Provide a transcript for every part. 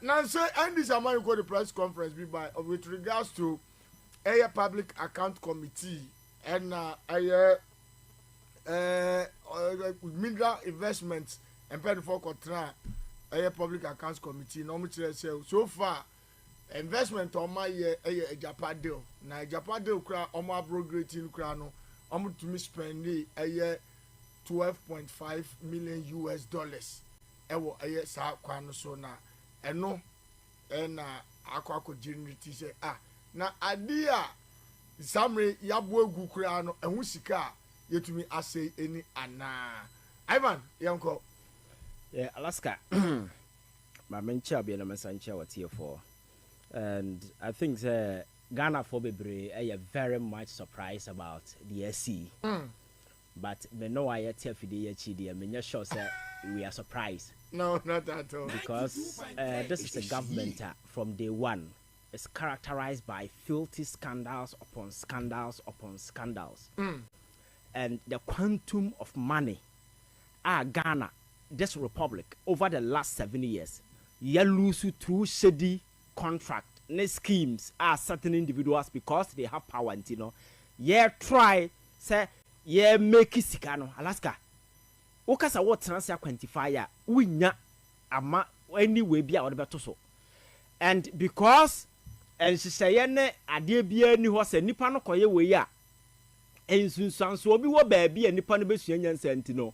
now say and this amount you go to press conference be by with regards to a public account committee and mineral investments and paid for contra a public accounts committee no much so far investment on my Agyapa deal na Agyapa deal kra omo abrogating kra no omo to me spend $12.5 million ewo sa kwa no so na eno na akwa generate say na adia samre yabo egu kra no ehu sika yetumi asay eni ana Ivan yanko Alaska my mencha be na mesancha what here for. And I think Ghana for Bebre are very much surprised about the SC. But me know I tell for the HD, and me sure say we are surprised. No, not at all. Because this is a government from day one. It's characterized by filthy scandals upon scandals upon scandals. And the quantum of money Ghana, this republic, over the last 7 years, you lose through shady contract ne schemes are certain individuals because they have power and try say make sikano Alaska okasa what transfer quantifier winya ama anyway bia wo beto so and because and she say ne ade bia ni ho se nipa no koye we ya ensunsanso obi wo ba bia nipa no besua nyansa ntino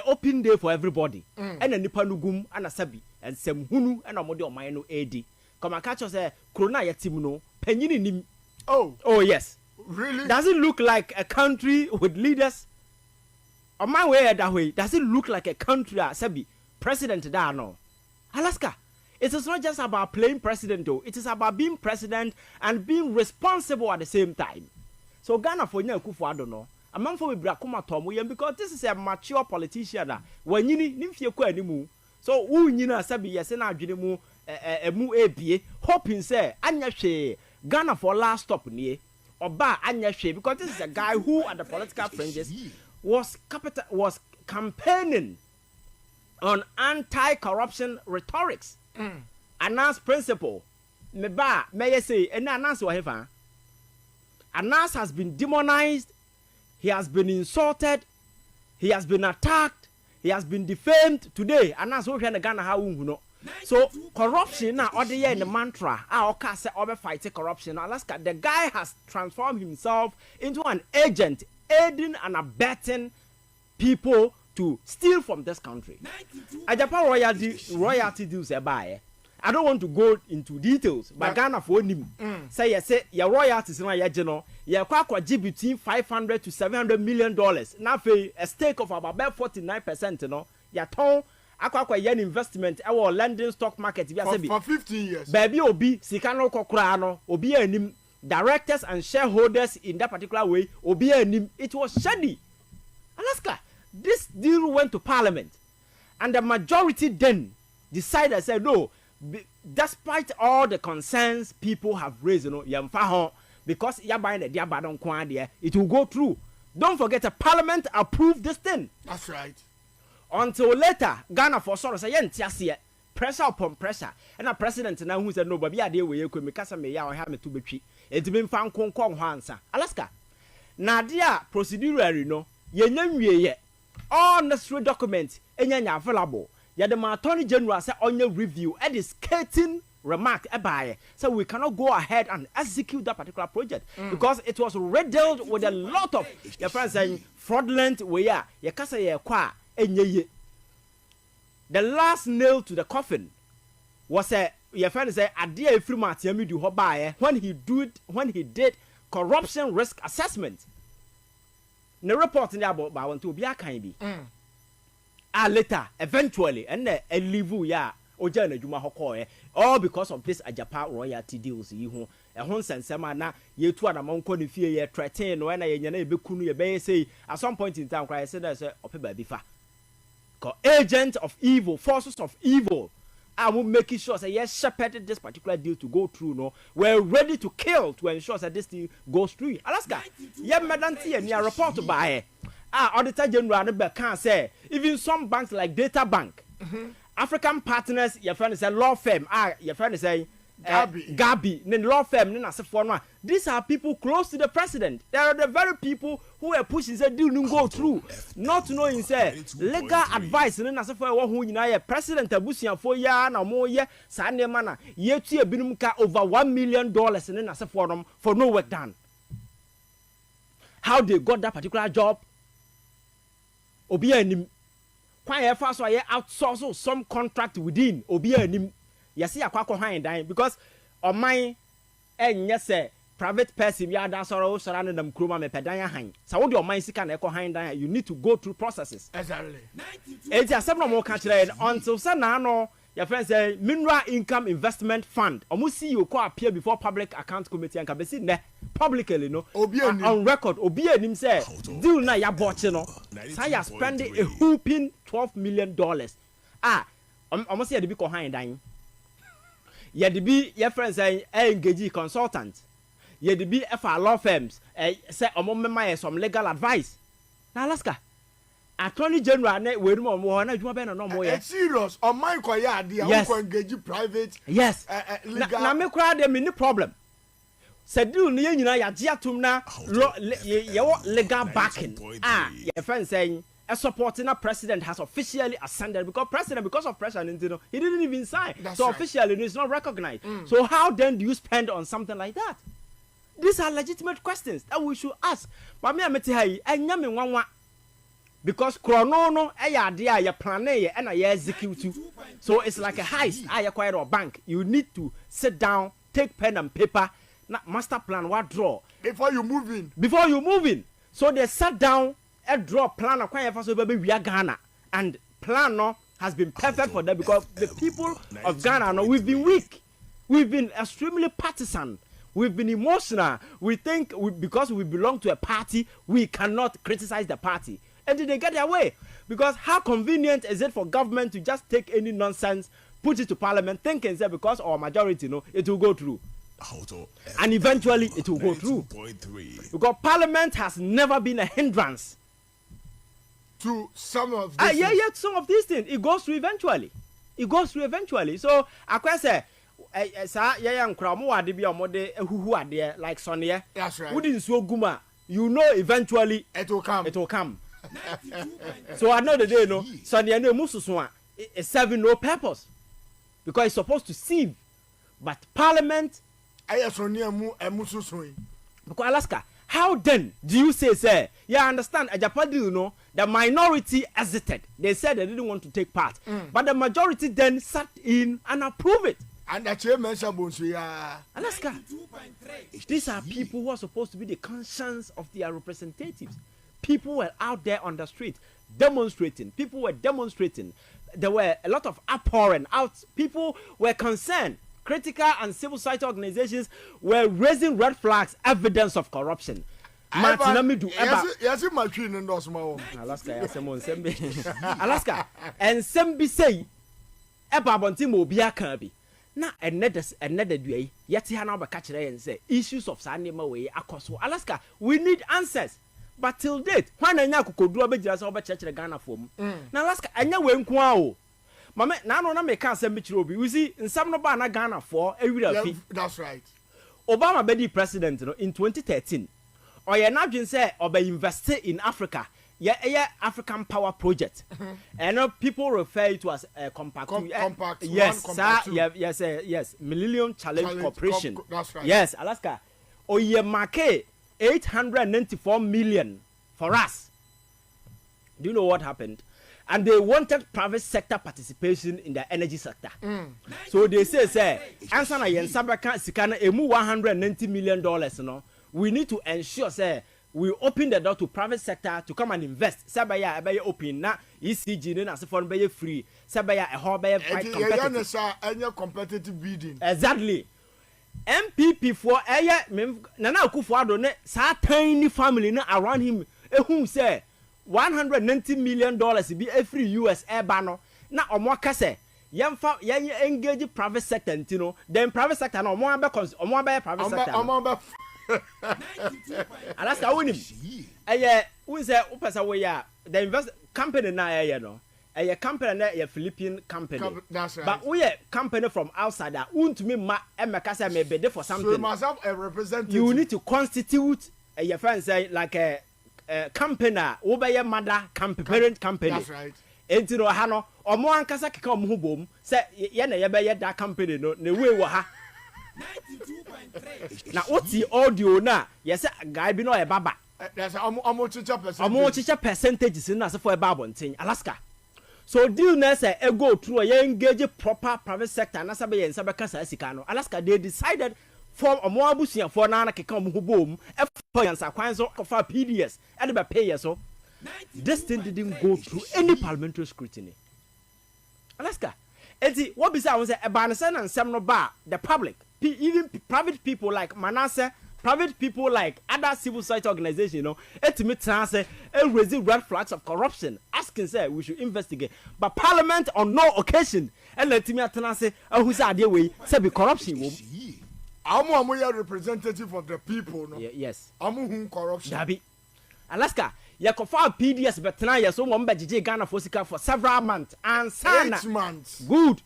open day for everybody and nipa no gum anasabi and sem hunu and omode oman no edi. Come and catch us Corona Yetimuno, Penini Nim. Oh, yes. Really? Does it look like a country with leaders? On my way that way, does it look like a country Sabi president da no? Alaska. It is not just about playing president though, it is about being president and being responsible at the same time. So Ghana for Kufu I don't know. A man for Brakuma Tomu because this is a mature politician when you need nimfie so unyina Sabi yesena adwene mu ebie hoping say anya hwe Ghana for last stop nie oba anya hwe because this is a guy who at the political fringes was campaigning on anti-corruption rhetorics Anas principle me say Anas wa hefa Anas has been demonized, he has been insulted, he has been attacked, he has been defamed. Today Anas wo hwe na Ghana ha wo hu no. So corruption now or the in the mantra okay say over fight corruption. Alaska, the guy has transformed himself into an agent aiding and abetting people to steal from this country. Agyapa royalty deals buy. I don't want to go into details, but Ghana for him say your royalties na your general your kwakwa between $500 to $700 million. Now a stake of about 49%, you know. Your town akwa yen investment our London stock market for 15 years. Baby obi sikano kokra no obi anim directors and shareholders in that particular way obi anim. It was shady. Alaska, this deal went to parliament and the majority then decided said no, despite all the concerns people have raised, you know, yamfa ho because you're buying the diabadon kwa there, it will go through. Don't forget the parliament approved this thing. That's right. Until later, Ghana for sorrow say yen pressure upon pressure. And a president now who said no, but yeah, they will you me kasa me ya or have me to betray. It's been found kong hansa. Alaska. Nadia procedurally no, ye all necessary documents available. Ya the Attorney General say on your review and is skating remark about so we cannot go ahead and execute that particular project because it was riddled with a lot of your friends saying fraudulent way ya kasa ye kwa. The last nail to the coffin was your friend say Adia Free do hobaye when he did corruption risk assessment. The report in about by one to be a kind be. Later, eventually, and a live ya Ojana Juma Hokoe, all because of this Agyapa royalty deals. You a Honsen Samana, ye two among Conifia, ye threaten when I Bekunu, ye bay say at some point in time, cry said as a bifa. Agent of evil, forces of evil. I will make sure that yes, shepherded this particular deal to go through. No, we're ready to kill to ensure that this deal goes through. Alaska, yeah, Madam T, and your report by Auditor General can't say even some banks like Data Bank African partners, your friend is a law firm. Your friend is a Gabi, then law firm, then as a these are people close to the president. They are the very people who are pushing the deal to go through, not knowing say legal advice. Then as a for who you know, President Abusian for ya na more year, Sunday mana, yet to a binumka over $1 million, and then as a forum for no work done. How they got that particular job? Obia nim. Why first why outsource some contract within Obia nim. Yesi akwako high dying because on my yes private person ya da sorrow surrounding them kroma me pedanya high. So what your mind sick and echo high dying, you need to go through processes. Exactly. It's a several more country until sanano your friend say Mineral Income Investment Fund. Almost see you co appear before Public Account Committee and can be seen there publicly, no on record. Obia nim say deal na ya botch no. So you spending a whooping $12 million. Almost see the big high dying. Ye de be your friends say engage consultant. Ye de be FR law firms say omomema some legal advice. Na Alaska Attorney General ne we no mo na adwuma be no mo ye. Serious on my kwaya ade a we engage private. Yes. Legal. Na me kra dem ni problem. Say deal ne nyina ya je atom na ye legal backing. Your friend saying a supporting a president has officially ascended because of pressure and he didn't even sign. That's so right. Officially it's not recognized. So how then do you spend on something like that? These are legitimate questions that we should ask. But me ameti hai enyame nwanwa because chrono no eya de a ye plan e na ye execute. So it's like a heist. You acquire a bank. You need to sit down, take pen and paper, na master plan what draw before you move in. So they sat down a draw plan Ghana and plan no has been perfect for them because the people of Ghana no we've been weak, we've been extremely partisan, we've been emotional. We think because we belong to a party we cannot criticize the party, and they get their way because how convenient is it for government to just take any nonsense, put it to parliament, thinking that because our majority it will go through. And eventually it will go through because parliament has never been a hindrance to some of these some of these things. It goes through eventually. So I say sa yan kramo ade bi omode ehuhu ade like Sonia. That's right. Wouldn't so guma, you know eventually it will come. So another day no Sonia no mususu is serving no purpose because it's supposed to sieve, but parliament Sonia mususu because Alaska. How then do you say yeah, I understand Agyapa deal the minority exited. They said they didn't want to take part. But the majority then sat in and approved it. And the chairman Alaska. These are people who are supposed to be the conscience of their representatives. People were out there on the street demonstrating. People were demonstrating. There were a lot of outpouring out. People were concerned. Critical and civil society organizations were raising red flags, evidence of corruption. Alaska, and Sembi say, Eba Bontimo Bia Kirby. Na another day, yet he had catch and say issues of Sanima way across Alaska. We need answers. But till date, when I could do a bit just over church Ghana form. Now Alaska, I know when Kwao. Mama, now no make can't send me to Roby. We see in some of Ghana for a real fee. That's right. Obama be president in 2013. Or you're not just say or be invested in Africa. Yeah, African Power Project. And people refer it to as a compact. Yes, yes, Millennium Challenge Corporation. That's right. Yes, Alaska. Or you market 894 million for us. Do you know what happened? And they wanted private sector participation in the energy sector. So they say, answer na yen sabaka sikana emu $190 million. No, we need to ensure we open the door to private sector to come and invest. Sabaya abaya open na ECG na asifon be free. Sabaya a whole be quite competitive. Competitive bidding. Exactly. MPP for Nana Akufo-Addo ne sa tiny family na around him. Who say $190 million be every US air banner. Na omwaka say yemfa engage private sector ntino. Then private sector na omwa private sector. Alaska win him. We say upasa we ya the invest company na no. a company na a Philippine company. That's right. But we a company from outside that won't me ma emekasa me bede for something. So you must have a representative. You need to constitute your friend say like a company over your mother company parent company. That's right. Enti no ha no omo ankasa keka omo ho bom say ye na ye be ye that company no ne we wo ha 92.3 na oti audio na ye say guy bi no e baba. There's almost chicha percentages in as for a babontin Alaska. So deal na say e go through ye engage proper private sector na sabe ye nsabe kasa sika no. Alaska they decided for omo abusia for na keka omo ho bom e for yansa kwan so for PDS e de be pay so. This thing didn't go through any parliamentary scrutiny. Alaska. Enti what be say I was say e ba na say na nsem no ba the public even private people like Manasseh, private people like other civil society organizations, you know, ultimately say raising red flags of corruption, asking say we should investigate. But Parliament on no occasion and let me say who say idea way say be corruption. I'm a representative of the people, no. Yes. I'm corruption. Dabi. Alaska. You can file PDS but now you so one beji Ghana for several months and 8 months. Good.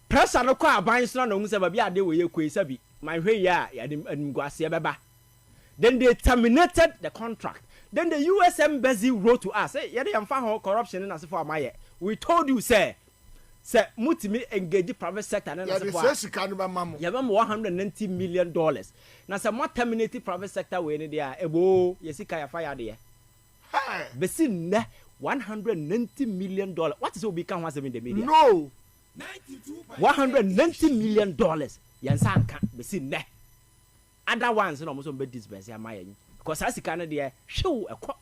Pressure no kwa abanso na no say ba bia de we ekwe sabi. My way ya ngwase beba. Then they terminated the contract. Then the US embassy wrote to us, say, yede yamfa ho corruption na sefo amaye. We told you say mutimi engage private sector na sefo. Yeah, say sika no ba mamo. Ya ba $190 million. Na say mo terminate private sector we ni dia ebo yesika ya fire de. Hey. Besi na $190 million. What is obi kan in the media? No. $190 million. Yansanka besi ne other ones no mo be dispense amaye because as can there show ekọ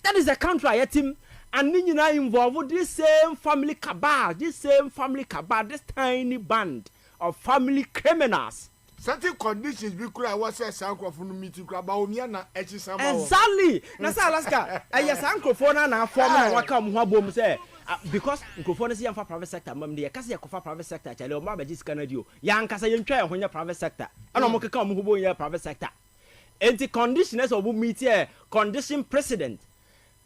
that is a country yetim and nyina involved this same family cabal this tiny band of family criminals. Certain conditions be kura was say sankrofo no meeting kura ba omia na echi sama. Exactly. Na say Alaska yes sankrofo na form na waka mo ho abom say because microphone is for private sector mam de yakase yakofa private sector chale o ma ba jis Canada ya nkasa ye ntwa ho nya private sector ana mo keka mo ho ya private sector enti conditions of meet here condition precedent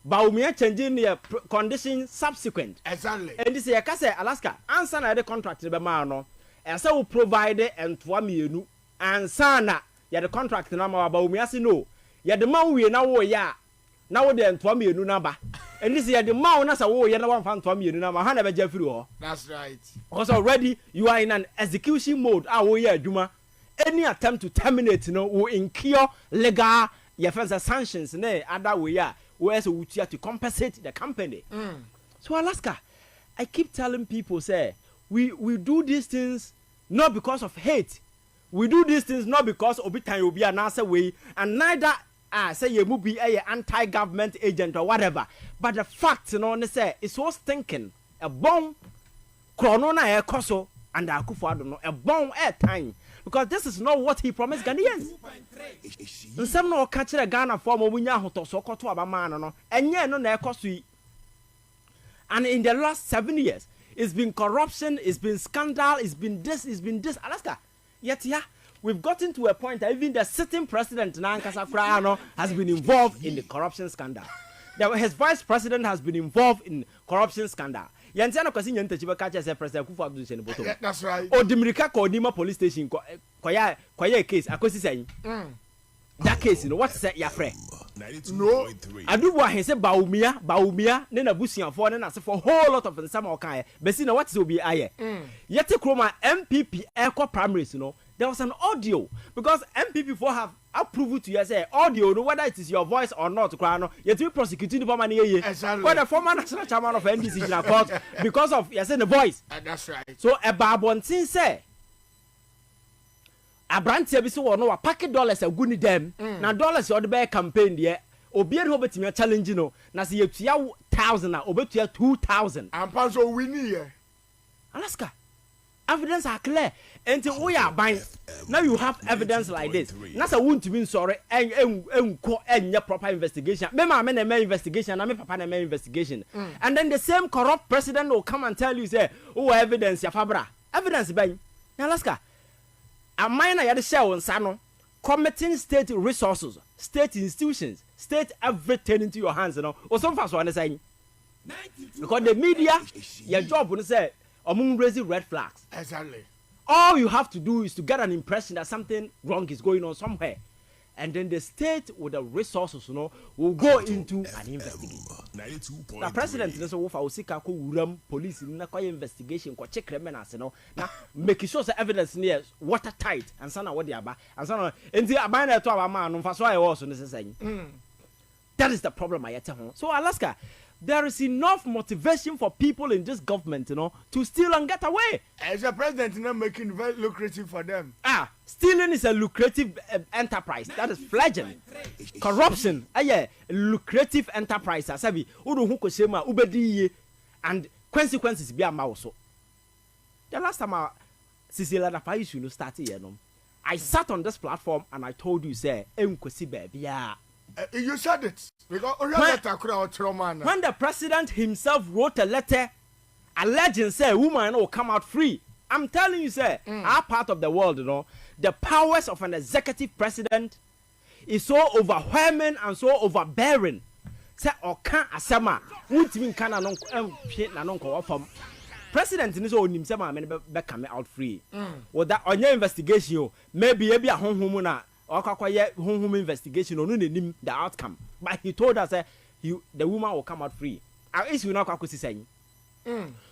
ba o me changing the condition subsequent exactly and this yakase Alaska answer na the contract be ma no e say we provide entwa mienu answer na ya the contract na ma ba o me ase no ya the man we na wo ya na wo de entwa mienu na ba. And this is the man na say wo ye na wan fa ntom yenu na ma ha na be jafiri ho. That's right. Because already you are in an execution mode. Wo ye adwuma. Any attempt to terminate no will incur legal sanctions na other way ya where so we to compensate the company. So Alaska, I keep telling people say we do these things not because of hate. We do these things not because obitan obi anasa way and neither say you will be a anti-government agent or whatever. But the fact, you know, they say it's so stinking. A bomb, Corona air coso, and I don't know a bomb air time because this is not what he promised Ghanaians. Some no catch a Ghana form of Winya Hoto Soko to Abamano, no, and yet no air cosu. And in the last 7 years, it's been corruption, it's been scandal, it's been this, Alaska. Yet, yeah. We've gotten to a point that even the sitting president Nankasa Krano has been involved in the corruption scandal. His vice president has been involved in corruption scandal. Yantiano Kasi Yantachiba catches a president who fought in the That's right. Or Dimirika Kodima police station, Koya case, I could say. That case, you know, what's that, your friend? No, I do what he said, Baumia, then a bushing for and for a whole lot of some okay. Bessina, what will be aye? Yet to chroma MPP Echo primaries, you know. There was an audio because MPP4 have approved to you say audio, no whether it is your voice or not. Yet we prosecuting the former exactly. But the former national chairman of NDC in court because of yes the voice. That's right. So a babontin say a brand service or no a packet dollars a good them now dollars or the bear campaign there. Obier Robert me challenge no na say you 1,000 na obetua 2,000. And Panso winning Alaska. Evidence are clear. Until we are buying. Now you have evidence like this. Nasa won't be sorry and proper investigation. Mema men investigation, I mean papa na investigation. And then the same corrupt president will come and tell you say, oh evidence ya fabra. Evidence by Alaska. A minor ya share on sano committing state resources, state institutions, state everything into your hands, you know. Or some fast one saying. because the media your job when say among raising red flags. Exactly. All you have to do is to get an impression that something wrong is going on somewhere, and then the state with the resources, will go into an investigation. The president is also for Osika ko police in a investigation ko check criminals, now make sure the evidence near watertight and sana what they are, and sana enti abana to our man for so I also necessary. That is the problem I tell home. So Alaska, there is enough motivation for people in this government, to steal and get away. As a president, not making it very lucrative for them. Stealing is a lucrative enterprise. That is fledgling. Corruption, lucrative enterprise. Asabi, udu huko shema ubedi and consequences be a mouse. The last time Cecilia Napa issue started here, I sat on this platform and I told you, say, you said it because when the president himself wrote a letter alleging say woman will come out free. I'm telling you, sir, our part of the world, the powers of an executive president is so overwhelming and so overbearing. Say oka asema wuntimin kana non na non ko from president ni so onim say ma me be come out free. With that on your investigation, maybe a honhom na honhom investigation on the outcome, but he told us the woman will come out free. Our issue not kwakusi saying.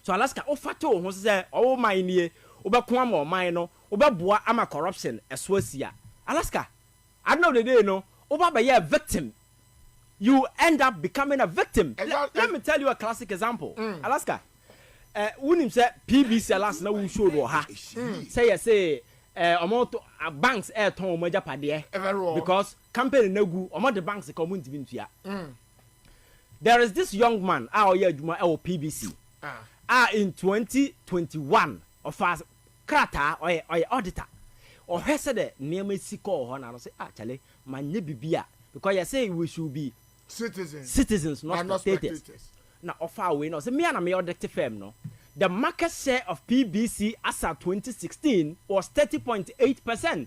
So Alaska ofato ho say o man nie obeko am o man no obeboa ama corruption eswasia. Alaska, at the end of the day oba be a victim, you end up becoming a victim. Let me tell you a classic example. Alaska, unim say PBC last na we show do ha. Say amount banks ton mo Agyapa because campaign na gu omo the banks come ntimi ntua. There is this young man adwuma PBC in 2021 of us krata or auditor or he said the name siko ho na say chale manye bibia because you say we should be citizens not spectators. Now offer we no say me and me audit firm no. The market share of PBC as of 2016 was 30.8%.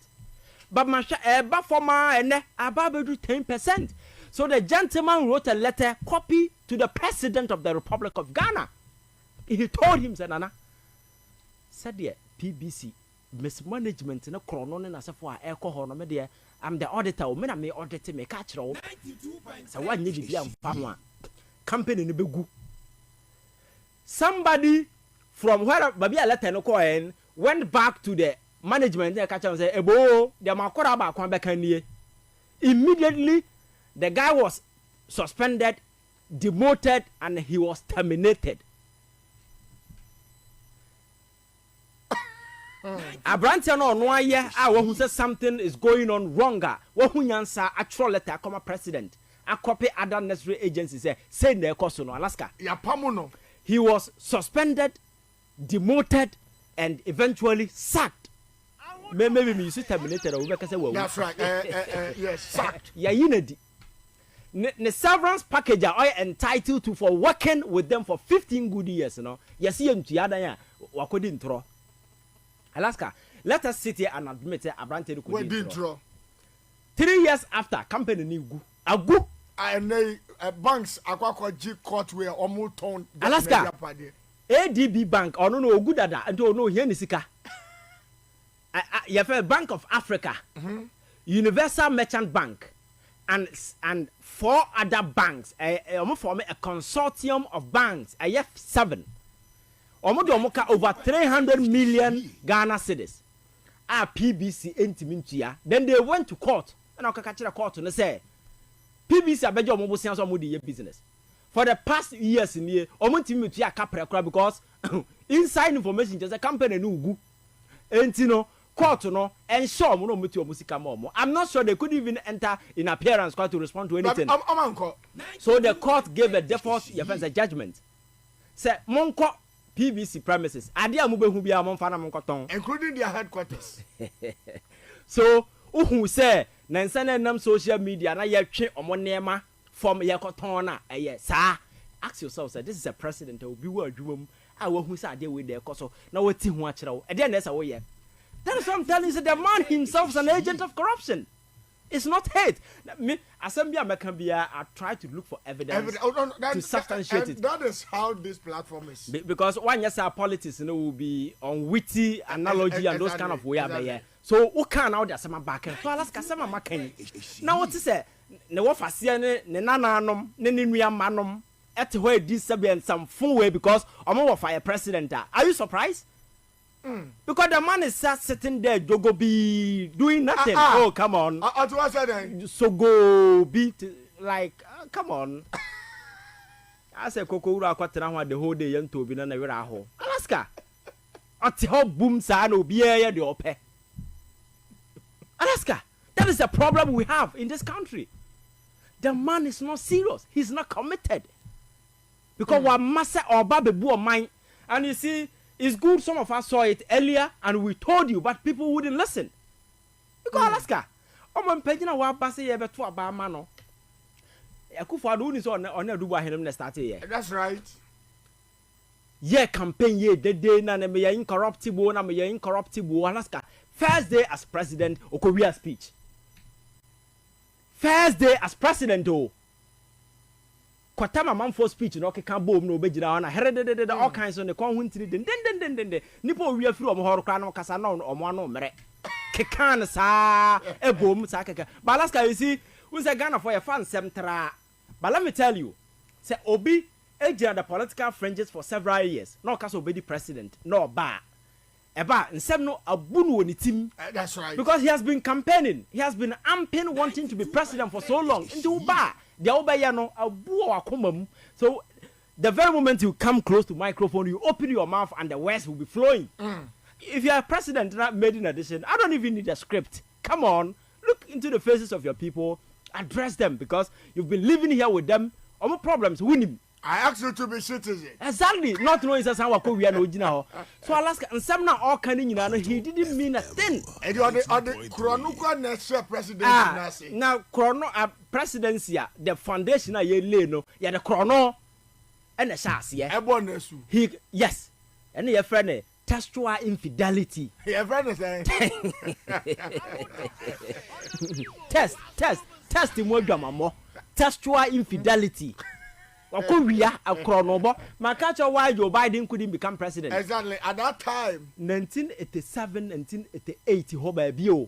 But Masha Eba former and above 10%. So the gentleman wrote a letter copy to the president of the Republic of Ghana. He told him, Nana, said the PBC mismanagement in a chronon and as for alcohol. I'm the auditor, men I may audit me catch roll. So what need to be a farmer? Company in the Begu. Somebody from where Baby letter no coin went back to the management and catch and say, Ebo, the Makora back one back immediately the guy was suspended, demoted, and he was terminated. Abrantia no 1 year, who says something is going on wronger. Who yansa actual letter come president. A copy other necessary agencies say the cost no Alaska. He was suspended, demoted, and eventually sacked. Maybe me you terminated or we say well. That's right. Yes, sacked. Yeah, the severance package are entitled to for working with them for 15 good years, Yes, you see him to wakodi ntro. Alaska, let us sit here and admit Abrante we did draw. 3 years after company ni gu. Agu and banks akwa G court where almost town Alaska. ADB Bank or no good dada and no here ni sika. You have Bank of Africa, Universal Merchant Bank, and 4 other banks. Form a consortium of banks. I have 7. Over 300 million Ghana cedis. PBC entimintia. Then they went to court. And I'll catch the court and say, PBC abejo omo bosia so modi business. For the past years in here, omontimintia kapra because inside information just a company no ugu. Entino court no ensure mo no meti omusika mo. I'm not sure they could even enter in appearance court to respond to anything. So the court gave a default a judgment. Say monko PBC premises. Adia mu behu bia mo mfa na monko ton, including their headquarters. So who say na nsana nam social media na ye twe omo nema from ye koton na sa ask yourself, say this is a president who be wo adwuma mu hu say ade we dey koso na wati hu a kire wo e dey na say wo ye. That is what I'm telling you, the man himself is an agent of corruption. It's not hate. Me, assembly American beer, I try to look for evidence to substantiate it. That is how this platform is. Because one yes, our politics, will be on witty analogy and those kind of way. Exactly. So who can out there some back and so Alaska some making. Now what to say? Ne wafa sia ne nananom ne nuamanom at where this and some full way because I'm over fire president. Are you surprised? Because the man is just sitting there, Jogo be doing nothing. Oh, come on. So go beat like, come on. I said, Coco Quatana the whole day and to be on a raho. Alaska. Until boom sano be the ope. Alaska. That is the problem we have in this country. The man is not serious. He's not committed. Because one master or baby boy mine. And you see, it's good some of us saw it earlier and we told you, but people wouldn't listen. Because Alaska, I'm pagina wa basi ever to about mano. Akufo-Addo is on a Dubai him start here. That's right. Yeah, campaign ye the day na me incorruptible na me incorruptible Alaska. First day as president Okoria speech. First day as president oh. Kwatama man for speech no can boom no bejina na herede all kinds on the conhuntri den nipo wi afiri o horo kra no kasa no o mo no mere kekan sa e boom sa keke but Alaska you see we say Ghana for your fan semtra but let me tell you say obi ejira the political fringes for several years no kasa obi the president no ba eba nsem no abunu woni tim. That's right. Because he has been campaigning, he has been amping wanting to be president for so long into ba. So the very moment you come close to microphone, you open your mouth and the words will be flowing. If you are president not made in addition, I don't even need a script. Come on, look into the faces of your people, address them because you've been living here with them. All problems, win him. I asked you to be citizen. Exactly. Not knowing that's how we are no. So Alaska and some now all kind of he didn't mean a thing. And you are the chrono next presidency. Now chrono presidency, the foundation I lay no, yeah the chrono and the shas, yeah. He yes. And your friend textual infidelity. Your friend is saying test him with drama textual infidelity. Okoria a chronobo. My catcher why Joe Biden couldn't become president. Exactly. At that time. 1987, 1988, Hobabio.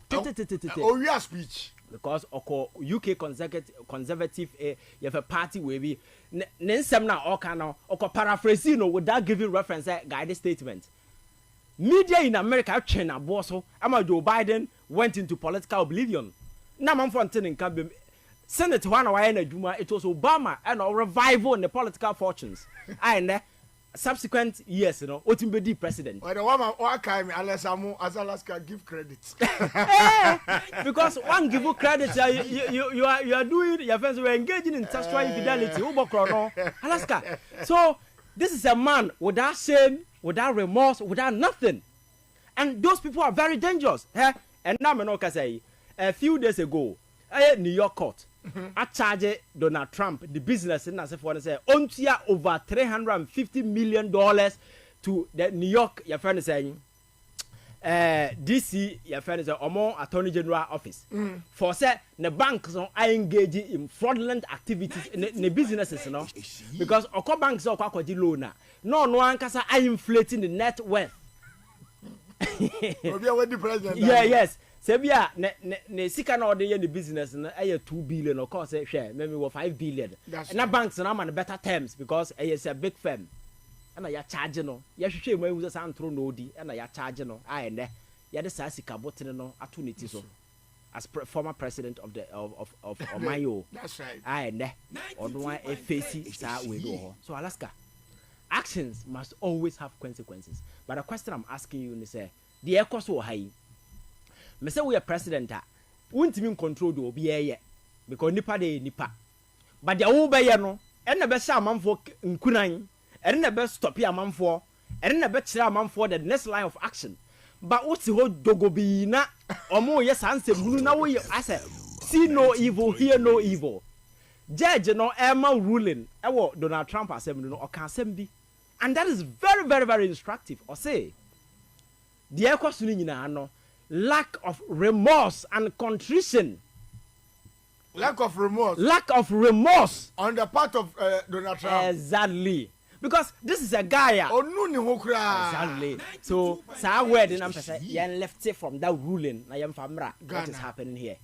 Oh, your speech. Because UK conservative, you have a party where we Nensem all kind of paraphrasing without giving reference guided statement. Media in America China boss Joe Biden went into political oblivion. Now I'm in Camden. Senate one Juma, it was Obama and a revival in the political fortunes. And subsequent years, Otimbedi president. Well, the one came unless as Alaska give credit. Because one give you credit, you are doing your friends were engaging in sexual infidelity. Alaska. So this is a man without shame, without remorse, without nothing. And those people are very dangerous. And now I say a few days ago, New York court. I charge Donald Trump, the business in Nasifone say, ontia over $350 million to the New York, your friend is saying, DC, your friend is Omo Attorney General Office. For say, the banks are engaging in fraudulent activities in the businesses, because Oko banks are quite loan. No one can say, I inflating the net worth. Yeah, yes. Sebia ne sika na ode ye the business na aye 2 billion of course share maybe 5 billion na banks na man better terms because is a big firm and ya charge no ya hwehwe mu ewuza santro no odi and ya charge no aye ne ya de sa sika botene no atuniti so as former president of the of Omayo. That's right. Aye ne odwa face sa we do ho. So Alaska, actions must always have consequences, but the question I'm asking you is the cost so high. Me say we are president wontimi control do obi eye because nipa dey nipa but the wo be ye no en na be sha amanfo nkunan en na be stop amanfo en na be kire amanfo the next line of action but what ho dogo bi na omo ye sanse munu na wo ye ase see no evil hear no evil judge no ema ruling ewo Donald Trump assembly no o kan asem bi and that is very very very instructive or say the ekosu ni nyina no lack of remorse and contrition Lack of remorse. Lack of remorse On the part of Donald Trump. Exactly. Because this is a guy. Exactly. So, where the number say you left it from that ruling. I am famra. What is happening here?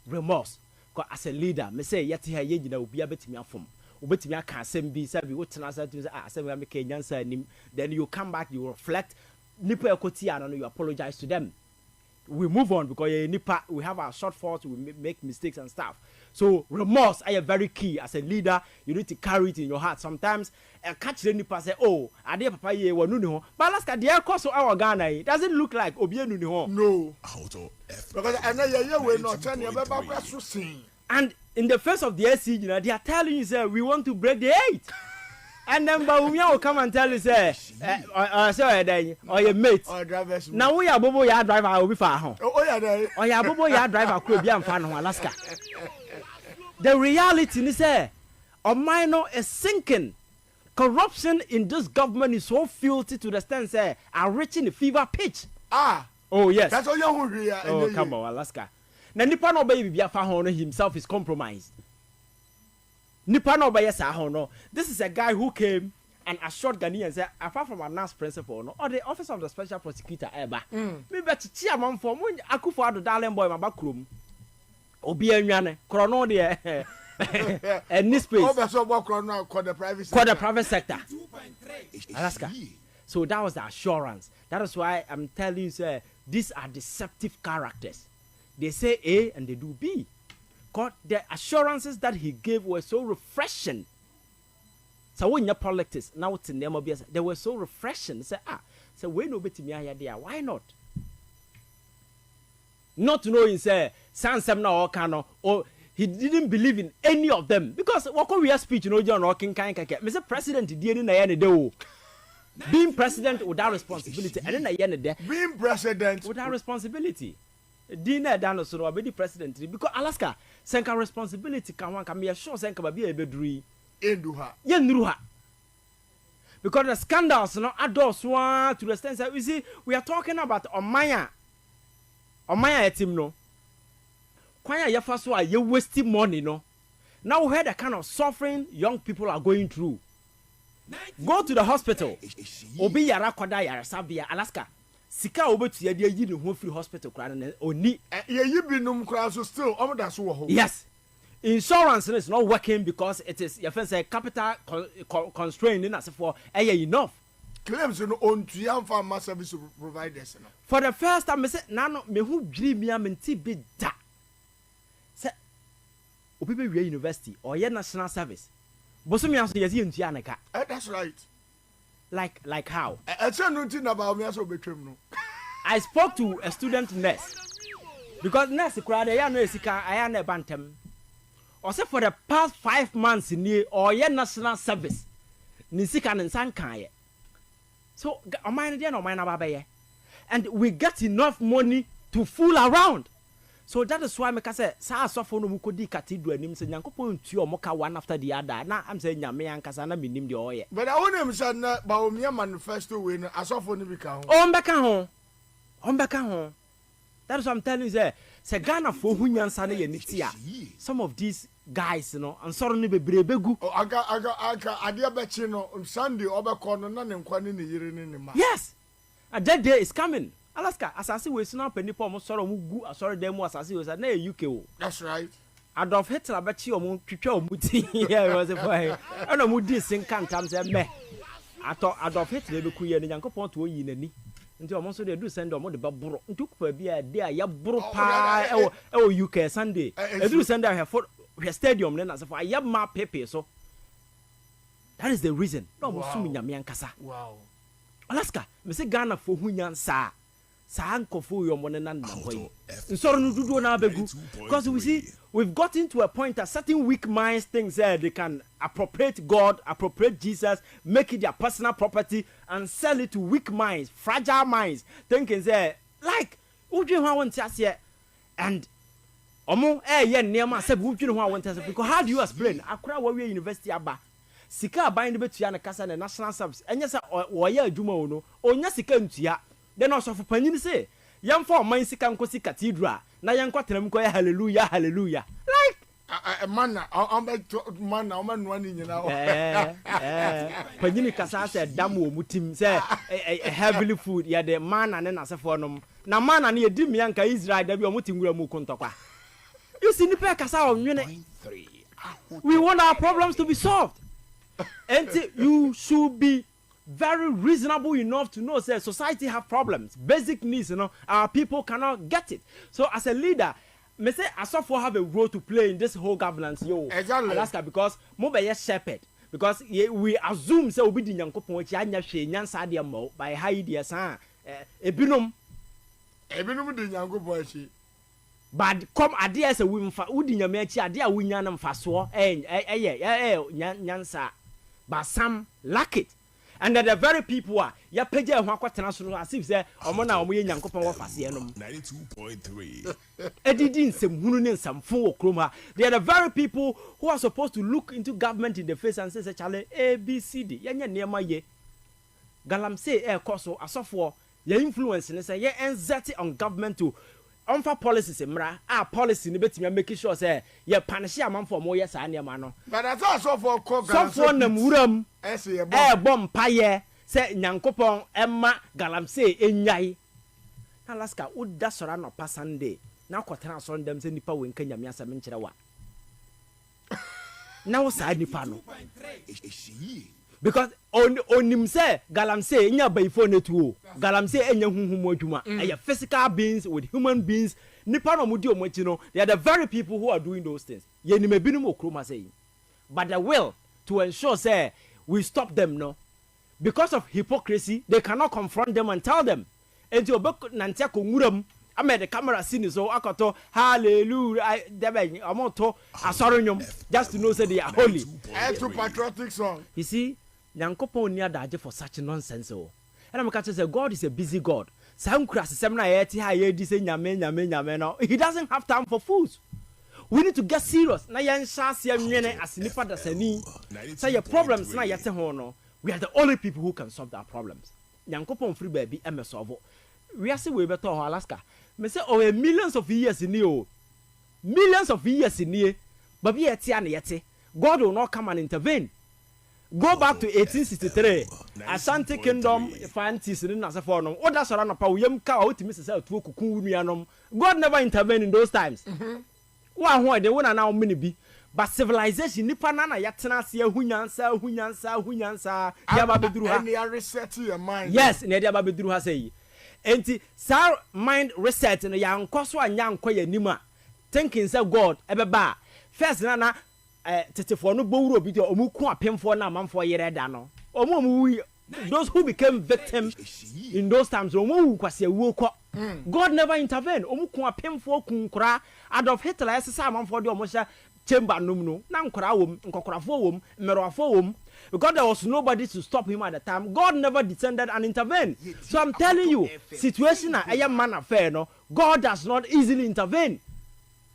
Remorse. Because as a leader, me say yet here you know be a bit me from. Ubet me can send be sabi what na say say we make Kenyan say then you come back, you reflect. Nipa ekoti and you apologize to them. We move on because nipa we have our shortfalls, we make mistakes and stuff. So remorse are very key as a leader. You need to carry it in your heart. Sometimes catch the nipa say, "Oh, I did papa ye wonu ni ho." But last the course of our Ghana, it doesn't look like obienu ni ho. No. Because we not turn your back so sing. And in the face of the SC, you know, they are telling you say we want to break the 8. And then Baumia will come and tell you say, sorry, or your mate. Now we are Bobo Yard driver, I will be far home. Oh yeah, or your Bobo Yard driver could be in Alaska. The reality is minor is sinking. Corruption in this government is so filthy to the extent say are reaching the fever pitch. Oh yes. That's all you hear. Oh come on, Alaska. Now Nipa no baby himself is compromised. Nipa no by no. This is a guy who came and assured Ghanaians said, apart from our NAS principle, no, or the office of the special prosecutor ever. Me bet chairman for mun akufo ado darling boy my backroom. Obi enwane krono de and this place. The private sector. Alaska. So that was the assurance. That is why I'm telling you, sir, these are deceptive characters. They say A and they do B. God, the assurances that he gave were so refreshing. So when your politics now it's in them, they were so refreshing. Say, so we no bet me idea. Why not? Not knowing, say, Sansam na Okano, or he didn't believe in any of them. Because what we speech, you know, John Rocking kind of Mr. President didn't know. Being president without responsibility, and then being president without responsibility. Dinner dano so no be president because Alaska senka responsibility can be sure senka be a bedri enduha yenruha because the scandals no adults one to the extent that we see we are talking about Omaya etim no kwanya yefa so a ye wasting money no. Now we heard the kind of suffering young people are going through. Go to the hospital obi yara koda yara sabia Alaska sika obetu ye de yi ne ho free hospital kra na oni ye yi binum kra so still omoda so wo ho. Yes, insurance is not working because it is your friend say capital constrained in as for enough claims no on to am farm service providers no. For the first time me say na no me hu dwiri mi amenti bi da say obi be we university or ye national service bosomi aso ye zi ntua ne ka. That's right. Like how? I spoke to a student nurse because nurse crowd ya no esika aya na bantem. Or say for the past 5 months in or your national service ni sika ne nsan kan ye. So omine dey no omine abaye. And we get enough money to fool around. So that is why me ka say sa asofo no mukodi cathedral nim say nyankopon ntuo moka one after the other na am say nyame ankasa na minim de oye. But I want him say na ba omia manifesto we no asofo no bi ka ho. On beka ho. That is what I'm telling you say Ghana for hu nyansa na ye nitia. Some of these guys no ansoro no bebrebe gu. Aga ade abechi no Sunday obekọ no na ne nkwa ne yire ne ma. Yes. And that day is coming. Alaska, asasi we snap any poem sorrow gu sorry them asasi we na UK o. That's right. Adolf Hitler bechi omo twetwa omuti here was a boy. I no mu di sin kan tam say me. Adolf Hitler be kuye ne Yankopon to yi nani. Nti omo so dey do send omo de baburo. Nti kupa bia dey ya buro pa e UK Sunday. E do send her for stadium na say for ayama pepe so. That is the reason. No mo sumi nyame ankasa. Wow. Alaska, me say Ghana for hu nyansa. Because we see we've gotten to a point that certain weak minds think they can appropriate God, appropriate Jesus, make it their personal property and sell it to weak minds, fragile minds, thinking like and because how do you explain Accra Warrior University aba sika bind betua na kasa na national service enya say oya adwuma wo no onya sika ntua. Then also for Panini say, young for mine sika nkosi cathedral, na young quatram ko hallelujah, hallelujah. Like mana mana man one in now. Panyini kasa said damu mutim say heavily food ya the man and then as a fornum. Na man and ye dim yanka Israel there be mutim gura mu kontokwa. You see nipa kasa on we want our problems to be solved. And you should be very reasonable enough to know that society have problems, basic needs, our people cannot get it. So as a leader, me say Asafo have a role to play in this whole governance, exactly. Alaska, because mo be shepherd, because we assume say obi di Nyankopon chi anya hwe nyansa de mo by high dia san ebinom di Nyankopon chi. But come ade as a we mfa udi nyame chi ade a wunya na mfaso nyansa, but some lack it. And the very people are ya page ho akwatena so as if say omo na omo ye Nyankopon wo fase enom 92.3 edidi nsem hunu ne nsamfo wo krom ha. They are the very people who are supposed to look into government in the face and say chale ABCD yenya niema ye galamsey koso asofo ya influence ne say ye anxiety on government to onfa policies emra policy ne betimi make sure say ye punish amanfo mo ye sa niema no. But that's also for so nam wuram bom paye say Nyankopon emma galamsey enyai. Alaska uda sora no pasande na kwotena so ndem se nipa wenka nyame asem nkire wa na wo sa nipa no because onim say galamsey enya bayfo netuo galamsey enya huhumu adwuma physical beings with human beings nipa no mudi omochi no. They are the very people who are doing those things. Ye ni mebinum okroma say, but the will to ensure say we stop them no, because of hypocrisy they cannot confront them and tell them. And to obek nantia ko nguram ame the camera scene so akoto hallelujah debe amoto asoronyom just to know say they are holy. To patriotic song. You see, Nyankopon ni adaje for such nonsense and I'm catch say God is a busy God. Sam kras sem na yeti ha yedi say nyame no. He doesn't have time for fools. We need to get serious. Na yan shase anwene asinipa dasani. Say your problems na yete ho no. We are the only people who can solve our problems. Nyankopon free baby em solve. We are say we better Alaska. Me say millions of years in you. Millions of years in here. But we yeti. God will not come and intervene. Go back to 1863. Asante Kingdom fancies in Nasafon. What does around a poem cow to Mrs. Kukumianum? God never intervened in those times. Why they won't now many be. But civilization, Nipanana Yatana, Hunyansa, Yababidru. And they are resetting your mind. Yes, Nedia Babidru has a. And Sar mind reset and a young Koswa and young Koya Nima. Thinking, say God, Ebeba. First, Nana. For no bow video or muku pim for na man for yere dano. Those who became victims in those times, God never intervened. Omuku pim for kunkra Adolf Hitler as a man for the Omosha chamber numno, Nankra wom, Nkokrafo Merofo because there was nobody to stop him at the time. God never descended and intervened. So I'm telling you, situation a man affair no, God does not easily intervene.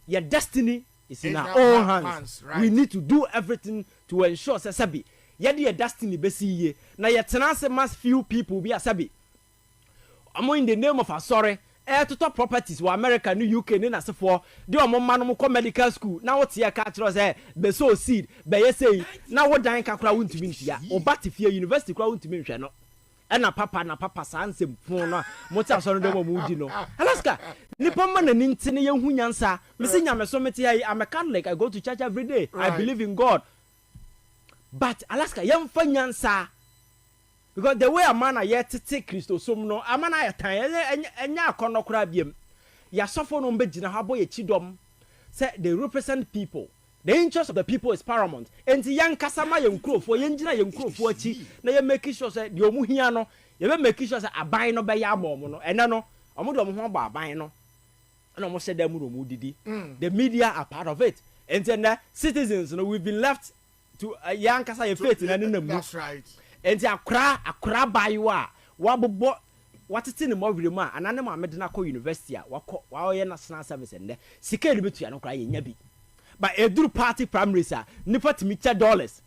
Your destiny is in our own hands. Right. We need to do everything to ensure sabi yedi your destiny besi ye na ye tenase mass few people be asabi amo in the name of sorry to top properties wa America new UK ni na sefo de omo ma no ko medical school na what ye ka tro say be so seed be ye say na wo dan ka kra wontumi ntia o batifie university kra wontumi nhwe no na papa sansem fun no mo ti asoro de mo di no Alaska nipa ma na nintine ye hu nyansa me se nyame so meti here. I'm a Catholic. I go to church every day. Right. I believe in God. But Alaska yem fa nyansa because the way a man yet take Christosum no a man ayatan enya akono kra biem ya sofo no mbegina ha boy chidom say they represent people. The interest of the people is paramount. Enti yan kasama ye nkrofo ye ngina ye nkrofo achi na ye make sure say de omu hia no ye be make sure say aban no be ya amom no ene no omo de omo ho ba aban no na omo sheda mu romu didi. The media are part of it. And then the citizens we've been left to yan kasa ye faith na nemu. That's right. Enti akra bayiwa wa bobo watete ne mo wirema anane ma medina ko university a wa ye national service ende sika ri betu ya no kra ye nya bi. But eduru party primaries nipa timicha dollars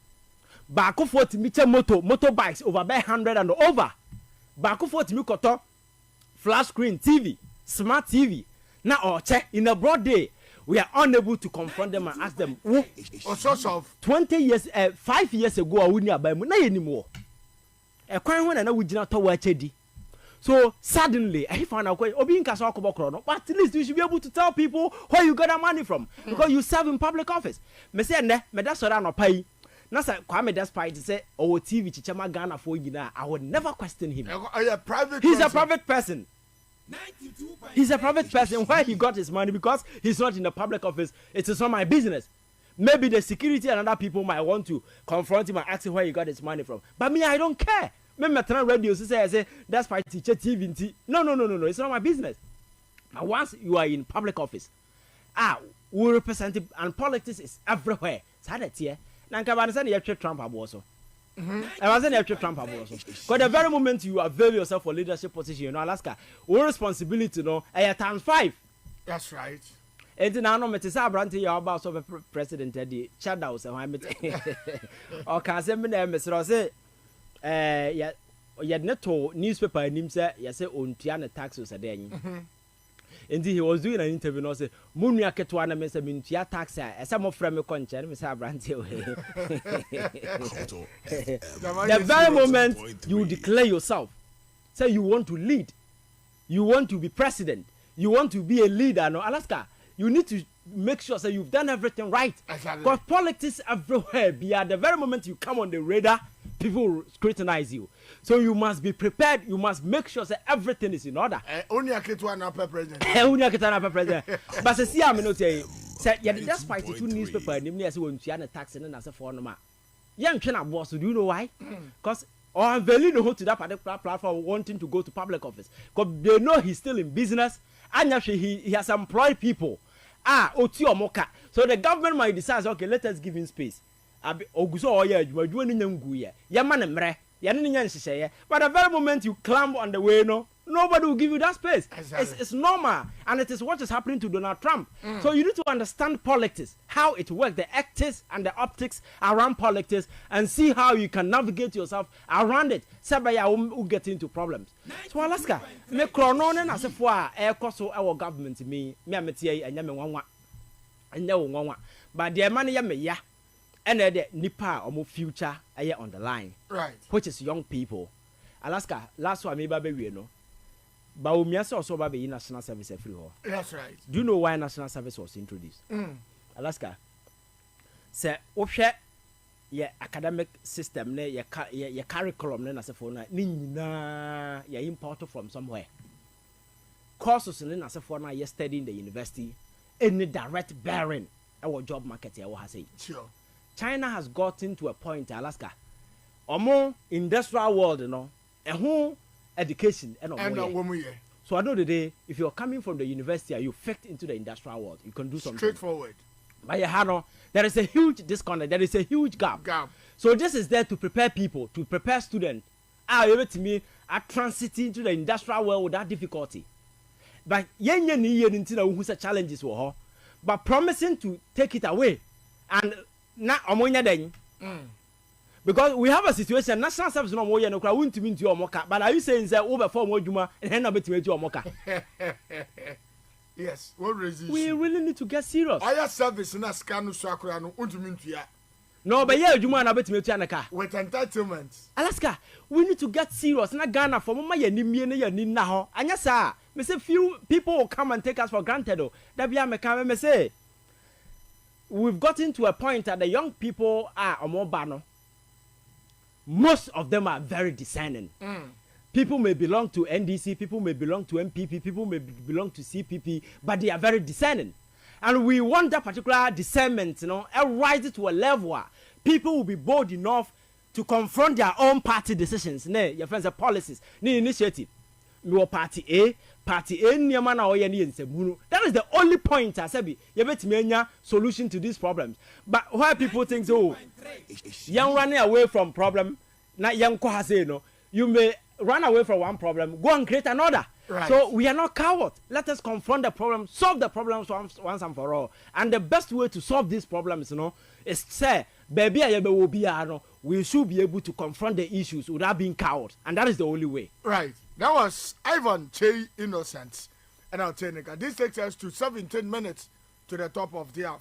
baako for timicha motorbikes over by 100 and over baako for timikoto flash screen TV smart TV na oche in a broad day we are unable to confront them and ask them, all sorts of 20 years, 5 years ago, I wouldn't have been anymore. A crime when I would not watch it. So suddenly, I found out, Obin Kasokobokrono, but at least you should be able to tell people where you got that money from because you serve in public office. Me say, ne, me that's what I no pay. Now, Kwame Despite say, oh, TV Chichama Ghana for you now. I would never question him. He's a private person. He's a private person. Where he got his money because he's not in the public office. It is not my business. Maybe the security and other people might want to confront him and ask him where he got his money from. But me, I don't care. Me turn radio say that's my teacher TV. No. It's not my business. But once you are in public office, we represent it, and politics is everywhere. So that's here. Now, can I say you Trump also? I wasn't a Trump also. Because the very moment you avail yourself for leadership position, you know, Alaska, your responsibility, you know, times 5. That's right. And now, no matter how brandy you are about so president, the shadow, so I'm or can say, Mr. Rose, yet not to newspaper and him say, yes, on Tiana taxes a day. Indeed, he was doing an interview and said, Munia Ketwana Mesa Mintia taxa, as some of Frame Concha, Mr. Brandy. The very moment you declare yourself, say you want to lead, you want to be president, you want to be a leader, no, Alaska, you need to make sure that you've done everything right. Because politics everywhere, the very moment you come on the radar, people will scrutinize you. So you must be prepared. You must make sure that everything is in order. Only a kid one upper president. Only a kid one upper president. But see, I'm not saying. Said, yeah, just fight two newspaper and me as when you are taxing and as a foreigner. Young China boss, do you know why? Because I'm very no to that particular platform wanting to go to public office. Because they know he's still in business and actually he has employed people. Oti or Moka. So the government might decide, okay, let us give him space. Oguso oya, you are doing Nguya. Yaman and Mre. But the very moment you climb on the way, nobody will give you that space. Exactly. It's normal, and it is what is happening to Donald Trump. So you need to understand politics, how it works, the actors and the optics around politics, and see how you can navigate yourself around it. Sabaya will get into problems. So Alaska, me chronon as a four air cost our government me ametie and yamen one, but the money ya. And the nipa or more future on the line, right? Which is young people. Alaska, last one maybe we know. But we also baby national service free. That's right. Do you know why national service was introduced? Alaska, say, option, your academic system, your curriculum, then as a phone, nina, you imported from somewhere. Courses in as a phone, you study in the university, any direct bearing our job market. I will say, sure. China has gotten to a point, Alaska, or more industrial world, you know, and who education and so I know the day if you're coming from the university, you fit into the industrial world, you can do something straightforward. But there is a huge disconnect, there is a huge gap. So this is there to prepare people, to prepare students. Able to me are transiting into the industrial world without difficulty. But who's challenges were her, but promising to take it away and not omonya den because we have a situation national service no more no won't mean to your moka, but are you saying that over for more juma and not to your moka? Yes, what resist? We really need to get serious. I have service in a scan so akura no won't mean to ya. No, but yeah, juma na beti me to anaka with entitlements. Alaska, we need to get serious. Na Ghana for mama ya nimie na ya ni na ho. Anya sa, me say few people will come and take us for granted oh. That be me come me say we've gotten to a point that the young people are omobano. Most of them are very discerning. People may belong to NDC, people may belong to MPP, people may belong to CPP, but they are very discerning. And we want that particular discernment, and rise it to a level where people will be bold enough to confront their own party decisions, your friends' policies, initiative. Your party A, that is the only point I said. You bet me solution to these problems. But why people think so? Young running away from problem, not young no. You may run away from one problem, go and create another. Right. So we are not cowards. Let us confront the problem, solve the problems once and for all. And the best way to solve these problems, is say, baby, we should be able to confront the issues without being cowards, and that is the only way. Right. That was Ivan Che Innocent. And I'll tell you, this takes us to 17 minutes to the top of their